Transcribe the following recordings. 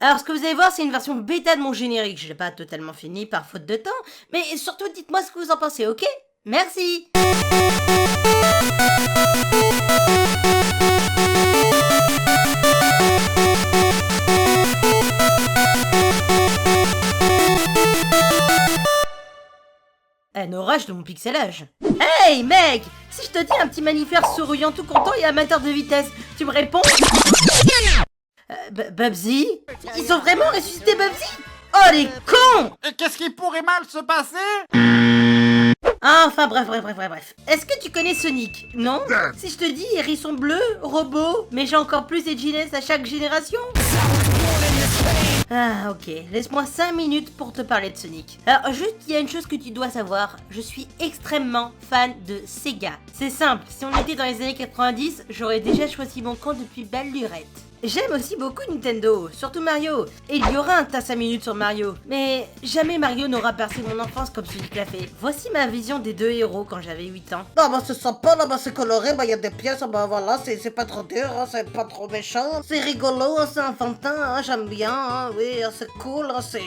Alors ce que vous allez voir, c'est une version bêta de mon générique. Je l'ai pas totalement fini par faute de temps, mais surtout dites-moi ce que vous en pensez, ok? Merci. Un orage de mon pixelage. Hey mec, si je te dis un petit mammifère souriant tout content et amateur de vitesse, tu me réponds? Bubsy? Ils ont vraiment ressuscité Bubsy? Oh les cons! Et qu'est-ce qui pourrait mal se passer? Enfin bref. Est-ce que tu connais Sonic? Non? Si je te dis hérisson bleu, robot, mais j'ai encore plus edginess à chaque génération? Ah ok, laisse-moi 5 minutes pour te parler de Sonic. Alors juste, il y a une chose que tu dois savoir, je suis extrêmement fan de Sega. C'est simple, si on était dans les années 90, j'aurais déjà choisi mon camp depuis belle lurette. J'aime aussi beaucoup Nintendo, surtout Mario, et il y aura un tas 5 minutes sur Mario, mais jamais Mario n'aura percé mon enfance comme Sonic l'a fait. Voici ma vision des deux héros quand j'avais 8 ans. Non, bah c'est sympa, là, bah c'est coloré, bah y a des pièces, bah voilà, c'est pas trop dur, hein, c'est pas trop méchant, c'est rigolo, hein, c'est enfantin, hein, j'aime bien, hein, oui, hein, c'est cool, hein, c'est...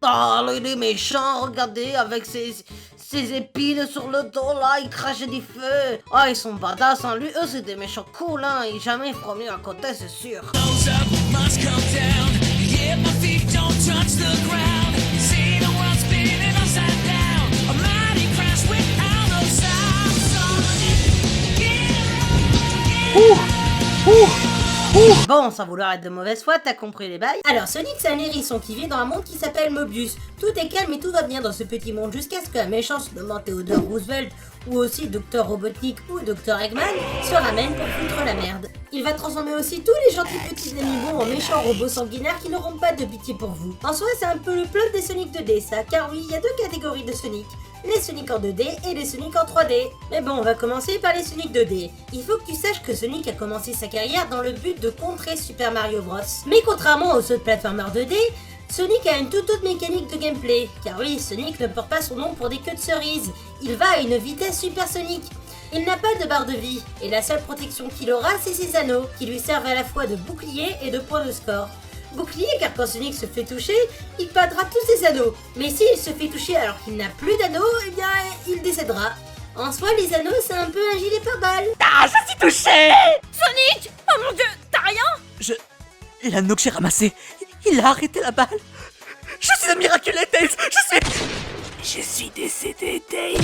Oh, il est méchant, regardez, avec ses épines sur le dos, là, il crache du feu. Oh, ils sont badass, hein, lui, eux, c'est des méchants cool, hein, ils jamais feront mieux à côté, c'est sûr. Bon, sans vouloir être de mauvaise foi, t'as compris les bails. Alors, Sonic, c'est un hérisson qui vit dans un monde qui s'appelle Mobius. Tout est calme et tout va bien dans ce petit monde jusqu'à ce qu'un méchant se nommant Theodore Roosevelt, ou aussi Dr Robotnik ou Dr Eggman, se ramène pour foutre la merde. Il va transformer aussi tous les gentils petits animaux en méchants robots sanguinaires qui n'auront pas de pitié pour vous. En soi, c'est un peu le plot des Sonic 2D, ça, car oui, il y a deux catégories de Sonic. Les Sonic en 2D et les Sonic en 3D. Mais bon, on va commencer par les Sonic 2D. Il faut que tu saches que Sonic a commencé sa carrière dans le but de contrer Super Mario Bros. Mais contrairement aux autres platformers 2D, Sonic a une toute autre mécanique de gameplay. Car oui, Sonic ne porte pas son nom pour des queues de cerises. Il va à une vitesse supersonique. Il n'a pas de barre de vie, et la seule protection qu'il aura, c'est ses anneaux, qui lui servent à la fois de bouclier et de point de score. Bouclier car quand Sonic se fait toucher, il perdra tous ses anneaux. Mais s'il se fait toucher alors qu'il n'a plus d'anneaux, eh bien il décédera. En soi, les anneaux, c'est un peu un gilet pare-balles. Ah, je suis touché! Sonic! Oh mon dieu, t'as rien? L'anneau que j'ai ramassé, il a arrêté la balle. Je suis un miraculé, Tails. Je suis décédé, Tails.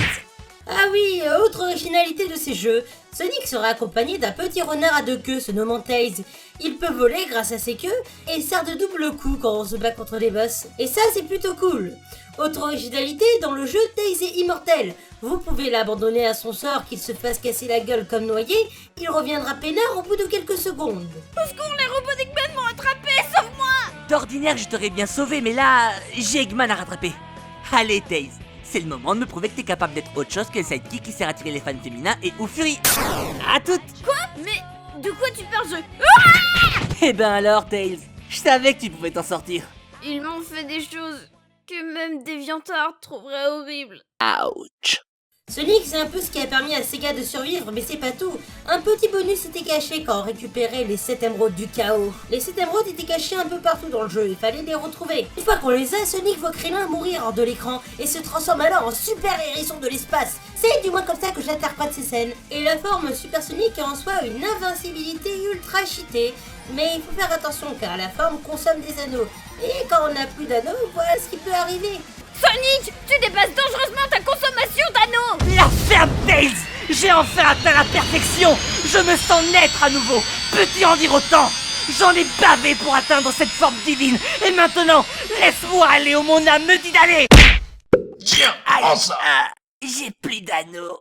Ah oui, autre originalité de ces jeux, Sonic sera accompagné d'un petit renard à deux queues se nommant Tails. Il peut voler grâce à ses queues et sert de double coup quand on se bat contre les boss. Et ça, c'est plutôt cool. Autre originalité, dans le jeu, Tails est immortel. Vous pouvez l'abandonner à son sort qu'il se fasse casser la gueule comme noyé, il reviendra peinard au bout de quelques secondes. Au secours, les robots d'Eggman m'ont attrapé, sauve-moi! D'ordinaire, je t'aurais bien sauvé, mais là, j'ai Eggman à rattraper. Allez, Tails, c'est le moment de me prouver que t'es capable d'être autre chose que le sidekick qui sert à attirer les fans féminins et ou Fury. À toutes! Quoi? Mais de quoi tu parles, Eh ben alors, Tails, je savais que tu pouvais t'en sortir. Ils m'ont fait des choses que même DeviantArt trouverait horribles. Ouch. Sonic, c'est un peu ce qui a permis à Sega de survivre, mais c'est pas tout. Un petit bonus était caché quand on récupérait les 7 émeraudes du chaos. Les 7 émeraudes étaient cachées un peu partout dans le jeu, il fallait les retrouver. Une fois qu'on les a, Sonic voit Krillin mourir hors de l'écran et se transforme alors en super hérisson de l'espace. C'est du moins comme ça que j'interprète ces scènes. Et la forme supersonique a en soi une invincibilité ultra cheatée. Mais il faut faire attention car la forme consomme des anneaux. Et quand on n'a plus d'anneaux, voilà ce qui peut arriver. Sonic, tu dépasses dangereusement ta consommation d'anneaux! La ferme, Tails! J'ai enfin atteint la perfection! Je me sens naître à nouveau! Peux-tu en dire autant? J'en ai bavé pour atteindre cette forme divine! Et maintenant, laisse-moi aller où mon âme me dit d'aller! Tiens, Aïe, prends ça. j'ai plus d'anneaux!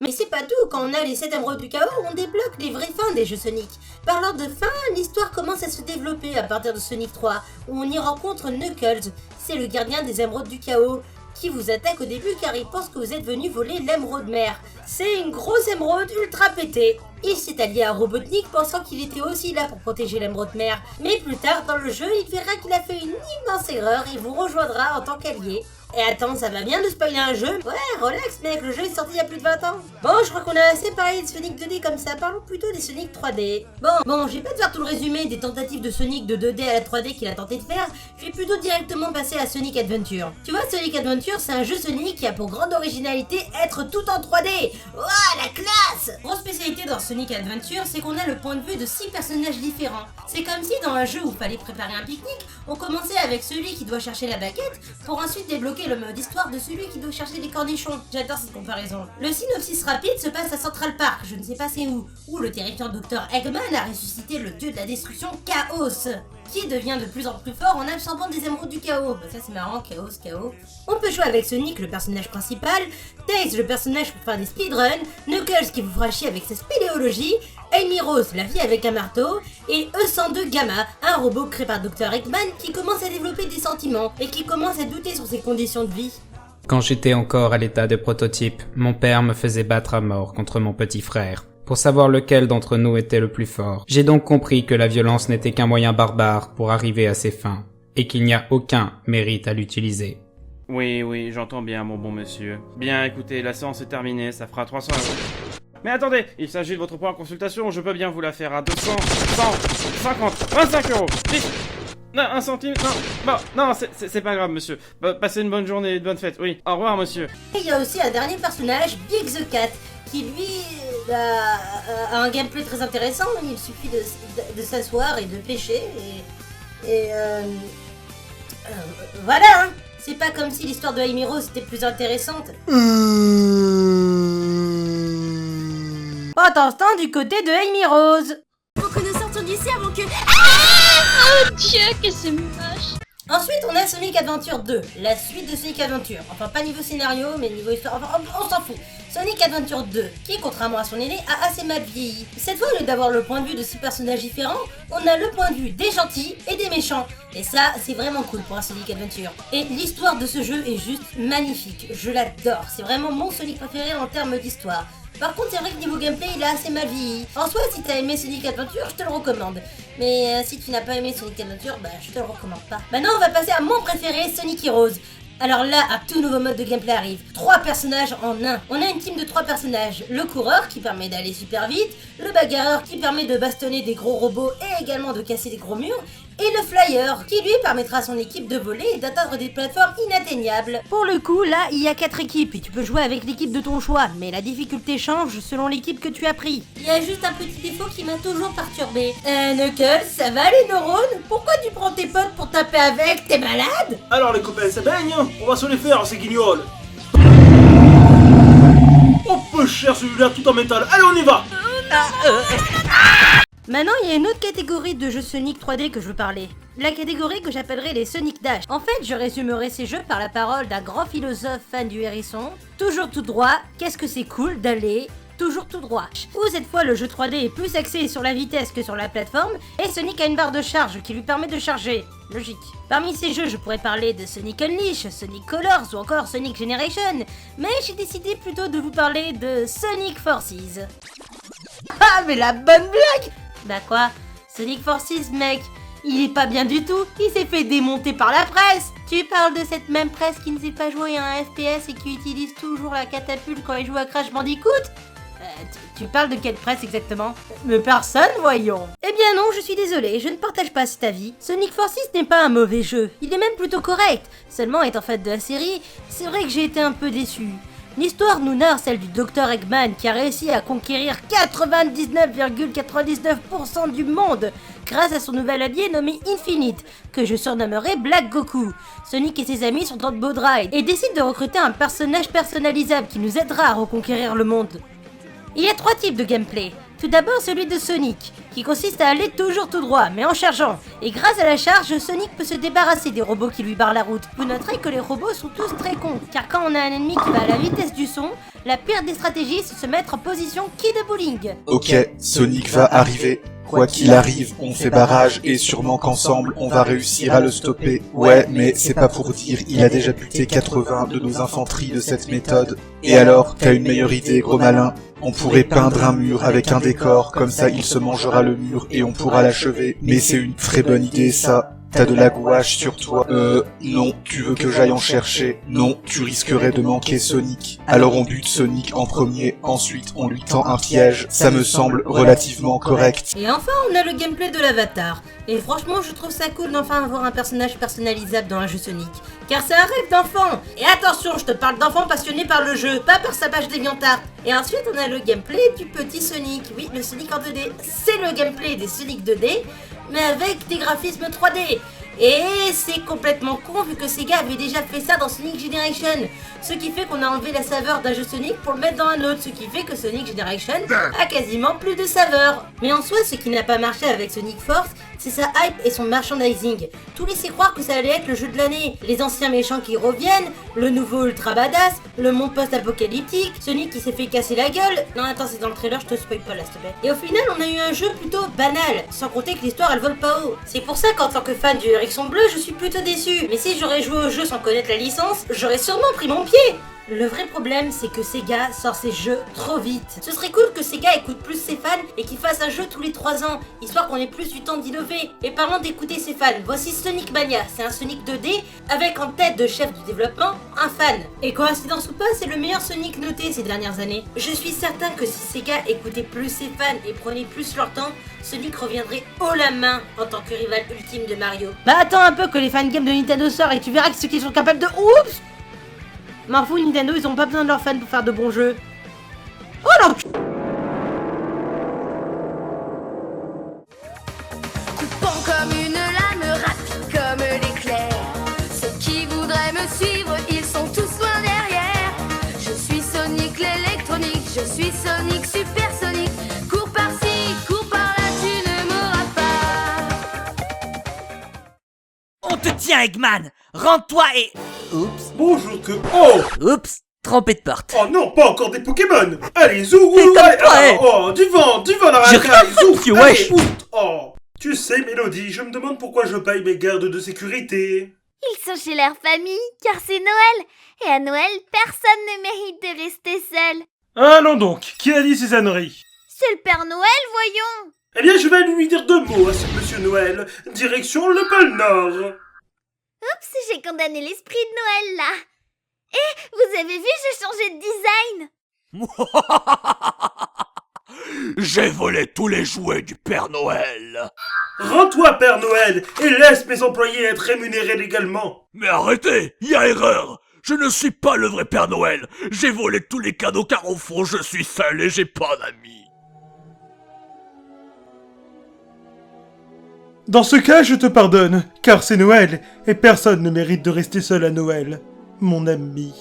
Mais c'est pas tout, quand on a les 7 émeraudes du chaos, on débloque les vraies fins des jeux Sonic. Parlant de fin, l'histoire commence à se développer à partir de Sonic 3, où on y rencontre Knuckles, c'est le gardien des émeraudes du chaos, qui vous attaque au début car il pense que vous êtes venu voler l'émeraude mère. C'est une grosse émeraude ultra pétée. Il s'est allié à Robotnik pensant qu'il était aussi là pour protéger l'émeraude mère, mais plus tard dans le jeu, il verra qu'il a fait une immense erreur et vous rejoindra en tant qu'allié. Et attends, ça va bien de spoiler un jeu? Ouais, relax mec, le jeu est sorti il y a plus de 20 ans. Bon, je crois qu'on a assez parlé de Sonic 2D comme ça, parlons plutôt des Sonic 3D. Bon, je vais pas te faire tout le résumé des tentatives de Sonic de 2D à la 3D qu'il a tenté de faire, je vais plutôt directement passer à Sonic Adventure. Tu vois, Sonic Adventure, c'est un jeu Sonic qui a pour grande originalité être tout en 3D. Ouah, la classe! Grosse spécialité dans Sonic Adventure, c'est qu'on a le point de vue de 6 personnages différents. C'est comme si dans un jeu où il fallait préparer un pique-nique, on commençait avec celui qui doit chercher la baguette, pour ensuite débloquer le mode histoire de celui qui doit chercher les cornichons. J'adore cette comparaison. Le synopsis rapide se passe à Central Park, je ne sais pas c'est où le terrifiant Dr Eggman a ressuscité le dieu de la destruction Chaos, qui devient de plus en plus fort en absorbant des émeraudes du chaos. Bah ça c'est marrant, chaos. On peut jouer avec Sonic, le personnage principal, Tails, le personnage pour faire des speedruns, Knuckles qui vous fera chier avec sa spéléologie, Amy Rose, la fille avec un marteau, et E102 Gamma, un robot créé par Dr Eggman qui commence à développer des sentiments et qui commence à douter sur ses conditions de vie. Quand j'étais encore à l'état de prototype, mon père me faisait battre à mort contre mon petit frère, pour savoir lequel d'entre nous était le plus fort. J'ai donc compris que la violence n'était qu'un moyen barbare pour arriver à ses fins, et qu'il n'y a aucun mérite à l'utiliser. Oui, j'entends bien, mon bon monsieur. Bien, écoutez, la séance est terminée, ça fera 300 €. Mais attendez, il s'agit de votre première consultation, je peux bien vous la faire à 200, 100, 50, 25 €. 10, non, 1 centime, non, c'est pas grave, monsieur. Passez une bonne journée, une bonne fête, oui. Au revoir, monsieur. Et il y a aussi un dernier personnage, Big the Cat, qui lui a un gameplay très intéressant. Il suffit de s'asseoir et de pêcher et voilà hein. C'est pas comme si l'histoire de Amy Rose était plus intéressante. Pendant ce temps, du côté de Amy Rose. Faut que nous sortions d'ici avant que... Oh Dieu, que c'est moche. Ensuite, on a Sonic Adventure 2, la suite de Sonic Adventure. Enfin, pas niveau scénario, mais niveau histoire. Enfin, on s'en fout. Sonic Adventure 2, qui, contrairement à son aîné, a assez mal vieilli. Cette fois, au lieu d'avoir le point de vue de 6 personnages différents, on a le point de vue des gentils et des méchants. Et ça, c'est vraiment cool pour un Sonic Adventure. Et l'histoire de ce jeu est juste magnifique. Je l'adore. C'est vraiment mon Sonic préféré en termes d'histoire. Par contre, c'est vrai que niveau gameplay, il a assez mal vieilli. En soi, si t'as aimé Sonic Adventure, je te le recommande. Mais si tu n'as pas aimé Sonic Adventure, bah je te le recommande pas. Maintenant, on va passer à mon préféré, Sonic Heroes. Alors là, un tout nouveau mode de gameplay arrive. 3 personnages en un. On a une team de 3 personnages. Le coureur qui permet d'aller super vite, le bagarreur qui permet de bastonner des gros robots et également de casser des gros murs, et le flyer qui lui permettra à son équipe de voler et d'atteindre des plateformes inatteignables. Pour le coup, là, il y a 4 équipes et tu peux jouer avec l'équipe de ton choix, mais la difficulté change selon l'équipe que tu as pris. Il y a juste un petit défaut qui m'a toujours perturbé. Knuckles, ça va les neurones? Pourquoi tu prends tes potes pour taper avec? T'es malade? Alors les copains, ça baigne, hein? On va se les faire ces guignols. Oh peu cher celui-là tout en métal, allez on y va. Maintenant, il y a une autre catégorie de jeux Sonic 3D que je veux parler. La catégorie que j'appellerai les Sonic Dash. En fait, je résumerai ces jeux par la parole d'un grand philosophe fan du hérisson. Toujours tout droit, qu'est-ce que c'est cool d'aller toujours tout droit. Ou cette fois, le jeu 3D est plus axé sur la vitesse que sur la plateforme, et Sonic a une barre de charge qui lui permet de charger. Logique. Parmi ces jeux, je pourrais parler de Sonic Unleashed, Sonic Colors ou encore Sonic Generation, mais j'ai décidé plutôt de vous parler de Sonic Forces. Ah, mais la bonne blague! Bah quoi? Sonic Forces, mec, il est pas bien du tout, il s'est fait démonter par la presse. Tu parles de cette même presse qui ne sait pas jouer à un FPS et qui utilise toujours la catapulte quand il joue à Crash Bandicoot? Tu parles de quelle presse exactement? Mais personne, voyons. Eh bien non, je suis désolée, je ne partage pas cet avis. Sonic Forces n'est pas un mauvais jeu, il est même plutôt correct. Seulement, étant fan de la série, c'est vrai que j'ai été un peu déçu. L'histoire nous narre celle du Dr Eggman qui a réussi à conquérir 99,99% du monde grâce à son nouvel allié nommé Infinite, que je surnommerai Black Goku. Sonic et ses amis sont en mode ride et décident de recruter un personnage personnalisable qui nous aidera à reconquérir le monde. Il y a 3 types de gameplay. Tout d'abord celui de Sonic, qui consiste à aller toujours tout droit, mais en chargeant. Et grâce à la charge, Sonic peut se débarrasser des robots qui lui barrent la route. Vous noterez que les robots sont tous très cons, car quand on a un ennemi qui va à la vitesse du son, la pire des stratégies c'est de se mettre en position quai de bowling. Ok, Sonic va arriver. Quoi qu'il arrive, on fait barrage et sûrement qu'ensemble, on va réussir à le stopper. Ouais, mais c'est pas pour dire, il a déjà buté 80 de nos infanteries de cette méthode. Et alors, t'as une meilleure idée, gros malin? On pourrait peindre un mur avec un décor, comme ça il se mangera le mur et on pourra l'achever. Mais c'est une très bonne idée ça. T'as de la gouache sur toi. Non, tu veux que j'aille en chercher? Non, tu risquerais de manquer Sonic. Alors on bute Sonic en premier, ensuite on lui tend un piège. Ça me semble relativement correct. Et enfin, on a le gameplay de l'avatar. Et franchement, je trouve ça cool d'enfin avoir un personnage personnalisable dans un jeu Sonic. Car c'est un rêve d'enfant. Et attention, je te parle d'enfants passionnés par le jeu, pas par sa page DeviantArt. Et ensuite, on a le gameplay du petit Sonic. Oui, le Sonic en 2D. C'est le gameplay des Sonic 2D, mais avec des graphismes 3D. Et c'est complètement con vu que Sega avait déjà fait ça dans Sonic Generation. Ce qui fait qu'on a enlevé la saveur d'un jeu Sonic pour le mettre dans un autre. Ce qui fait que Sonic Generation a quasiment plus de saveur. Mais en soi, ce qui n'a pas marché avec Sonic Force, c'est sa hype et son merchandising. Tout laissait croire que ça allait être le jeu de l'année. Les anciens méchants qui reviennent, le nouveau ultra badass, le monde post-apocalyptique, Sonic qui s'est fait casser la gueule. Non attends, c'est dans le trailer, je te spoil pas là s'il te plaît. Et au final, on a eu un jeu plutôt banal, sans compter que l'histoire elle vole pas haut. C'est pour ça qu'en tant que fan du Hérisson bleu, je suis plutôt déçu. Mais si j'aurais joué au jeu sans connaître la licence, j'aurais sûrement pris mon pied. Le vrai problème, c'est que Sega sort ses jeux trop vite. Ce serait cool que Sega écoute plus ses fans et qu'il fasse un jeu tous les 3 ans, histoire qu'on ait plus du temps d'innover. Et parlant d'écouter ses fans, voici Sonic Mania. C'est un Sonic 2D avec en tête de chef du développement un fan. Et coïncidence ou pas, c'est le meilleur Sonic noté ces dernières années. Je suis certain que si Sega écoutait plus ses fans et prenait plus leur temps, Sonic reviendrait haut la main en tant que rival ultime de Mario. Bah attends un peu que les fangames de Nintendo sortent et tu verras que ceux qui sont capables de... Oups! M'en fous, Nintendo, ils ont pas besoin de leurs fans pour faire de bons jeux. Oh non! Coupant comme une lame, rapide comme l'éclair. Ceux qui voudraient me suivre, ils sont tous loin derrière. Je suis Sonic l'électronique, je suis Sonic Super Sonic. Cours par-ci, cours par-là, tu ne m'auras pas. On te tient, Eggman. Rends-toi et... Oups. Bonjour que... Oh! Oups. Trompé de porte. Oh non, pas encore des Pokémon! Allez, zou! Et comme toi, allez, oh, du vent dans la J'ai raquette, rien zou! foutu, Allez, wesh. oust. Oh! Tu sais, Mélodie, je me demande pourquoi je paye mes gardes de sécurité. Ils sont chez leur famille, car c'est Noël. Et à Noël, personne ne mérite de rester seul. Allons donc, qui a dit ces âneries? C'est le Père Noël, voyons. Eh bien, je vais lui dire 2 mots à ce Monsieur Noël. Direction le pôle Nord. Oups, j'ai condamné l'esprit de Noël, là. Eh, vous avez vu, j'ai changé de design. J'ai volé tous les jouets du Père Noël. Rends-toi, Père Noël, et laisse mes employés être rémunérés légalement. Mais arrêtez, il y a erreur. Je ne suis pas le vrai Père Noël. J'ai volé tous les cadeaux car au fond, je suis seul et j'ai pas d'amis. Dans ce cas, je te pardonne, car c'est Noël, et personne ne mérite de rester seul à Noël, mon ami.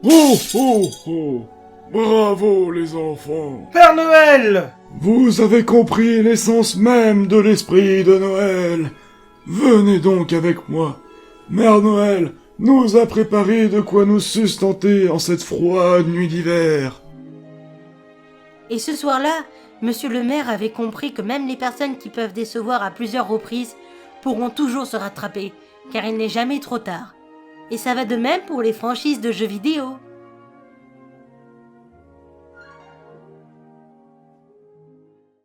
Oh, oh, oh. Bravo, les enfants. Père Noël! Vous avez compris l'essence même de l'esprit de Noël. Venez donc avec moi. Mère Noël nous a préparé de quoi nous sustenter en cette froide nuit d'hiver. Et ce soir-là, Monsieur le maire avait compris que même les personnes qui peuvent décevoir à plusieurs reprises pourront toujours se rattraper, car il n'est jamais trop tard. Et ça va de même pour les franchises de jeux vidéo.